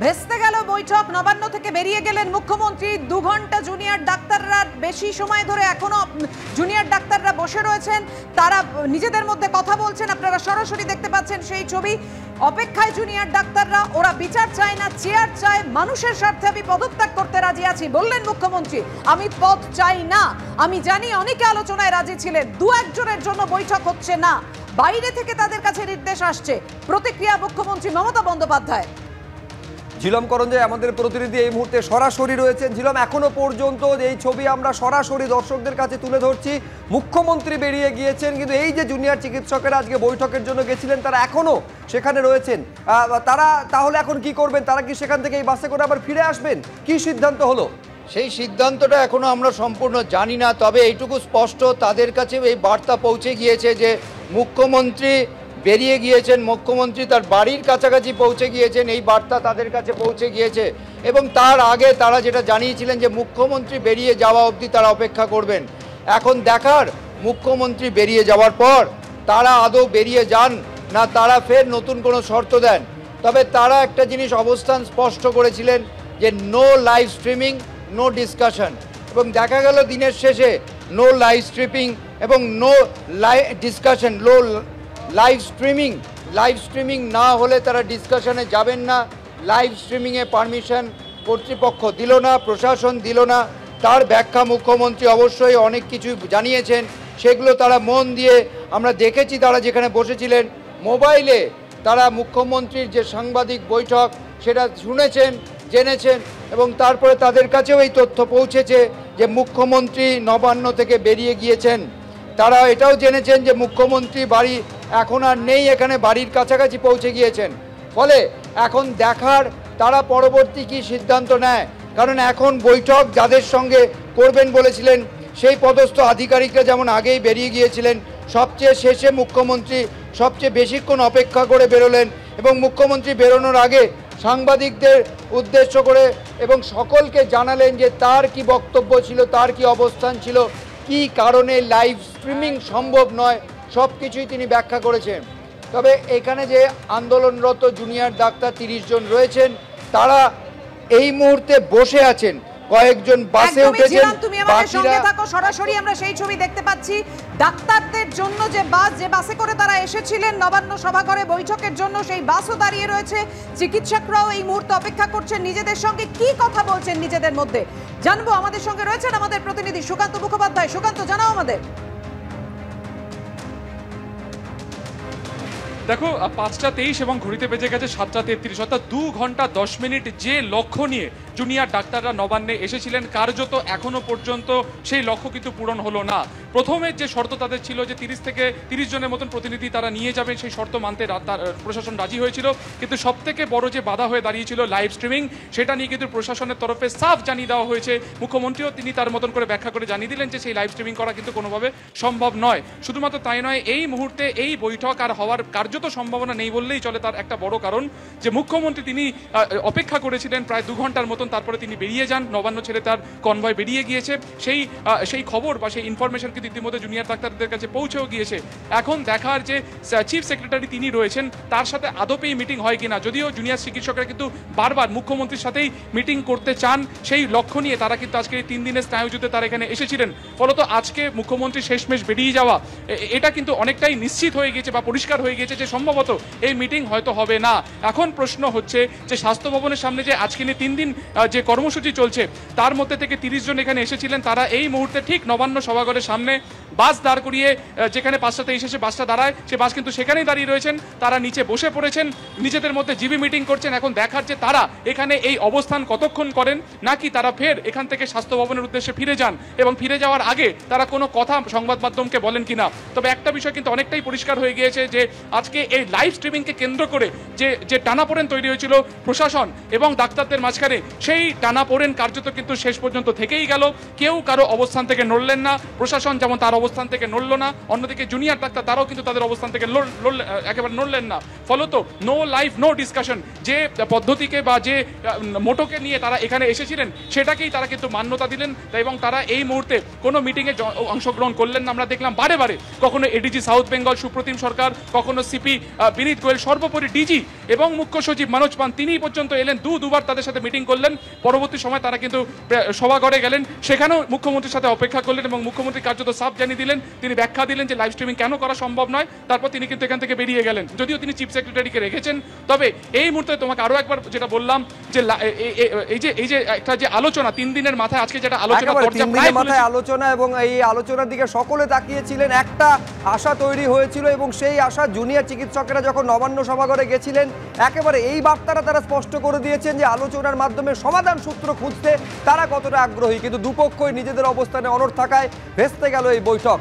ভেস্তে গেল বৈঠক, নবান্ন থেকে বেরিয়ে গেলেন মুখ্যমন্ত্রী। 2 ঘন্টা জুনিয়র ডাক্তাররা বেশি সময় ধরে এখনো জুনিয়র ডাক্তাররা বসে রয়েছেন, তারা নিজেদের মধ্যে কথা বলছেন। আপনারা সরাসরি দেখতে পাচ্ছেন সেই ছবি। অপেক্ষায় জুনিয়র ডাক্তাররা, ওরা বিচার চায় না, চেয়ার চায়। মানুষের স্বার্থে আমি পদত্যাগ করতে রাজি আছি বললেন মুখ্যমন্ত্রী। আমি পদ চাই না। আমি জানি অনেকে আলোচনায় রাজি ছিলেন, 2-1 জনের জন্য বৈঠক হচ্ছে না, বাইরে থেকে তাদের কাছে নির্দেশ আসছে। প্রতিক্রিয়া মুখ্যমন্ত্রী মমতা বন্দ্যোপাধ্যায়। ঝিলম করঞ্জয় আমাদের প্রতিনিধি এই মুহূর্তে সরাসরি রয়েছেন। ঝিলম, এখনো পর্যন্ত এই ছবি আমরা সরাসরি দর্শকদের কাছে তুলে ধরছি। মুখ্যমন্ত্রী বেরিয়ে গিয়েছেন, কিন্তু এই যে জুনিয়র চিকিৎসকেরা আজকে বৈঠকের জন্য গেছিলেন তারা এখনো সেখানে রয়েছেন। তারা তাহলে এখন কি করবেন? তারা কি সেখান থেকে এই বাসে করে আবার ফিরে আসবেন? কি সিদ্ধান্ত হলো? সেই সিদ্ধান্তটা এখনো আমরা সম্পূর্ণ জানি না, তবে এইটুকু স্পষ্ট তাদের কাছে এই বার্তা পৌঁছে গিয়েছে যে মুখ্যমন্ত্রী বেরিয়ে গিয়েছেন, মুখ্যমন্ত্রী তার বাড়ির কাছাকাছি পৌঁছে গিয়েছেন, এই বার্তা তাদের কাছে পৌঁছে গিয়েছে। এবং তার আগে তারা যেটা জানিয়েছিলেন যে মুখ্যমন্ত্রী বেরিয়ে যাওয়া অবধি তারা অপেক্ষা করবেন। এখন দেখার মুখ্যমন্ত্রী বেরিয়ে যাওয়ার পর তারা আদৌ বেরিয়ে যান না তারা ফের নতুন কোনো শর্ত দেন। তবে তারা একটা জিনিস অবস্থান স্পষ্ট করেছিলেন যে no live streaming, no discussion. এবং দেখা গেল দিনের শেষে নো লাইভ স্ট্রিমিং এবং নো ডিসকাশন, লাইভ স্ট্রিমিং না হলে তারা ডিসকাশনে যাবেন না। লাইভ স্ট্রিমিংয়ে পারমিশন কর্তৃপক্ষ দিল না, প্রশাসন দিল না। তার ব্যাখ্যা মুখ্যমন্ত্রী অবশ্যই অনেক কিছু জানিয়েছেন, সেগুলো তারা মন দিয়ে আমরা দেখেছি। তারা যেখানে বসেছিলেন মোবাইলে তারা মুখ্যমন্ত্রীর যে সাংবাদিক বৈঠক সেটা শুনেছেন, জেনেছেন, এবং তারপরে তাদের কাছেও এই তথ্য পৌঁছেছে যে মুখ্যমন্ত্রী নবান্ন থেকে বেরিয়ে গিয়েছেন। তারা এটাও জেনেছেন যে মুখ্যমন্ত্রী বাড়ি এখন আর নেই, এখানে বাড়ির কাছাকাছি পৌঁছে গিয়েছেন। ফলে এখন দেখার তারা পরবর্তী কী সিদ্ধান্ত নেয়, কারণ এখন বৈঠক যাদের সঙ্গে করবেন বলেছিলেন সেই পদস্থ আধিকারিকরা যেমন আগেই বেরিয়ে গিয়েছিলেন, সবচেয়ে শেষে মুখ্যমন্ত্রী সবচেয়ে বেশিক্ষণ অপেক্ষা করে বেরোলেন এবং মুখ্যমন্ত্রী বেরোনোর আগে সাংবাদিকদের উদ্দেশ্য করে এবং সকলকে জানালেন যে তার কি বক্তব্য ছিল, তার কি অবস্থান ছিল, কি কারণে লাইভ স্ট্রিমিং সম্ভব নয়, সব কিছুই তিনি ব্যাখ্যা করেছেন। তবে এখানে যে আন্দোলনরত জুনিয়র ডাক্তার 30 জন রয়েছেন তারা এই মুহূর্তে বসে আছেন, কয়েকজন বাসে উঠেছেন। তুমি আমাদের সঙ্গে থাকো, সরাসরি আমরা সেই ছবি দেখতে পাচ্ছি। ডাক্তারদের জন্য যে বাসে করে তারা এসেছিলেন নবান্ন সভাঘরে বৈঠকের জন্য, সেই বাসও দাঁড়িয়ে রয়েছে। চিকিৎসকরাও এই মুহূর্তে অপেক্ষা করছেন, নিজেদের সঙ্গে কি কথা বলছেন নিজেদের মধ্যে জানবো। আমাদের সঙ্গে রয়েছেন আমাদের প্রতিনিধি সুকান্ত মুখোপাধ্যায়। সুকান্ত, জানাও আমাদের। দেখো, 5টা 23 এবং ঘড়িতে বেজে গেছে 7টা 33, অর্থাৎ 2 ঘন্টা 10 মিনিট যে লক্ষ্য নিয়ে জুনিয়র ডাক্তাররা নবান্নে এসেছিলেন কার্যত এখনো পর্যন্ত সেই লক্ষ্য কিন্তু পূরণ হলো না। প্রথমে যে শর্ত তাদের ছিল যে 30 থেকে 30 জনের মতন প্রতিনিধি তারা নিয়ে যাবেন, সেই শর্ত মানতে প্রশাসন রাজি হয়েছিল। কিন্তু সবথেকে বড় যে বাধা হয়ে দাঁড়িয়েছিল লাইভ স্ট্রিমিং, সেটা নিয়ে কিন্তু প্রশাসনের তরফে সাফ জানিয়ে দেওয়া হয়েছে। মুখ্যমন্ত্রীও তিনি তার মতন করে ব্যাখ্যা করে জানিয়ে দিলেন যে সেই লাইভ স্ট্রিমিং করা কিন্তু কোনোভাবে সম্ভব নয়। শুধুমাত্র তাই নয়, এই মুহূর্তে এই বৈঠক আর হওয়ার কার্যত সম্ভাবনা নেই বললেই চলে। তার একটা বড় কারণ যে মুখ্যমন্ত্রী তিনি অপেক্ষা করেছিলেন প্রায় 2 ঘন্টার মতন, তারপরে তিনি বেরিয়ে যান। নবান্ন ছেড়ে তার কনভয় বেরিয়ে গিয়েছে। সেই খবর বা সেই ইনফরমেশন কিন্তু ইতিমধ্যে জুনিয়র ডাক্তারদের কাছে পৌঁছেও গিয়েছে। এখন দেখার যে চিফ সেক্রেটারি তিনি রয়েছেন তার সাথে আদপেই মিটিং হয় কিনা। যদিও জুনিয়র চিকিৎসকরা কিন্তু বারবার মুখ্যমন্ত্রীর সাথেই মিটিং করতে চান, সেই লক্ষ্য নিয়ে তারা কিন্তু আজকে 3 দিনের স্নায়ুযুদ্ধে তারা এখানে এসেছিলেন। ফলত আজকে মুখ্যমন্ত্রী শেষমেশ বেরিয়ে যাওয়া, এটা কিন্তু অনেকটাই নিশ্চিত হয়ে গিয়েছে বা পরিষ্কার হয়ে গিয়েছে যে সম্ভবত এই মিটিং হয়তো হবে না। এখন প্রশ্ন হচ্ছে যে স্বাস্থ্য ভবনের সামনে যে আজকে নিয়ে 3 দিন যে কর্মসূচি চলছে তার মধ্যে থেকে 30 জন এখানে এসেছিলেন, তারা এই মুহূর্তে ঠিক নবান্ন সভাঘরের সামনে বাস দাঁড় করিয়ে, যেখানে 5টা 23 এসে বাসটা দাঁড়ায় সে বাস কিন্তু সেখানেই দাঁড়িয়ে রয়েছেন। তারা নিচে বসে পড়েছেন, নিজেদের মধ্যে জিবি মিটিং করছেন। এখন দেখার যে তারা এখানে এই অবস্থান কতক্ষণ করেন, নাকি তারা ফের এখান থেকে স্বাস্থ্য ভবনের উদ্দেশ্যে ফিরে যান এবং ফিরে যাওয়ার আগে তারা কোনো কথা সংবাদ মাধ্যমকে বলেন কিনা। তবে একটা বিষয় কিন্তু অনেকটাই পরিষ্কার হয়ে গিয়েছে যে আজকে এই লাইভ স্ট্রিমিংকে কেন্দ্র করে যে টানাপোড়েন তৈরি হয়েছিল প্রশাসন এবং ডাক্তারদের মাঝখানে, সেই টানাপোড়েন কার্যত কিন্তু শেষ পর্যন্ত থেকেই গেল। কেউ কারো অবস্থান থেকে নড়লেন না। প্রশাসন যেমন তার অবস্থান থেকে নড়লো না, অন্যদিকে জুনিয়র ডাক্তার তারাও কিন্তু তাদের অবস্থান থেকে একেবারে নড়লেন না। ফলত নো লাইফ নো ডিসকাশন, যে পদ্ধতিকে বা যে মোটোকে নিয়ে তারা এখানে এসেছিলেন সেটাকেই তারা কিন্তু মান্যতা দিলেন এবং তারা এই মুহূর্তে কোনো মিটিংয়ে অংশগ্রহণ করলেন না। আমরা দেখলাম বারে বারে কখনো এডিজি সাউথ বেঙ্গল সুপ্রতিম সরকার, কখনো সিপি বিনীত গোয়েল, সর্বোপরি ডিজি এবং মুখ্য সচিব মনোজ পান তিনি পর্যন্ত এলেন, দুবার তাদের সাথে মিটিং করলেন। পরবর্তী সময় তারা কিন্তু সভাঘরে গেলেন, সেখানেও মুখ্যমন্ত্রীর সাথে অপেক্ষা করলেন এবং মুখ্যমন্ত্রী কার্যত সাফ জানিয়ে দিলেন, তিনি ব্যাখ্যা দিলেন যে লাইভ স্ট্রিমিং কেন করা সম্ভব নয়। তারপর তিনি কিন্তু এখান থেকে বেরিয়ে গেলেন, যদিও তিনি চিফ সেক্রেটারিকে রেখেছেন। তবে এই মুহূর্তে তোমাকে আরো একবার যেটা বললাম যে এই যে একটা যে আলোচনা 3 দিনের মাথায় আজকে যেটা আলোচনা এবং এই আলোচনার দিকে সকলে তাকিয়েছিলেন, একটা আশা তৈরি হয়েছিল এবং সেই আশা জুনিয়র চিকিৎসকেরা যখন নবান্ন সভাঘরে গেছিলেন একেবারে এই বার্তাটা তারা স্পষ্ট করে দিয়েছেন যে আলোচনার মাধ্যমে সমাধান সূত্র খুঁজতে তারা কতটা আগ্রহী, কিন্তু দুপক্ষই নিজেদের অবস্থানে অনড় থাকায় ভেস্তে গেল এই বৈঠক।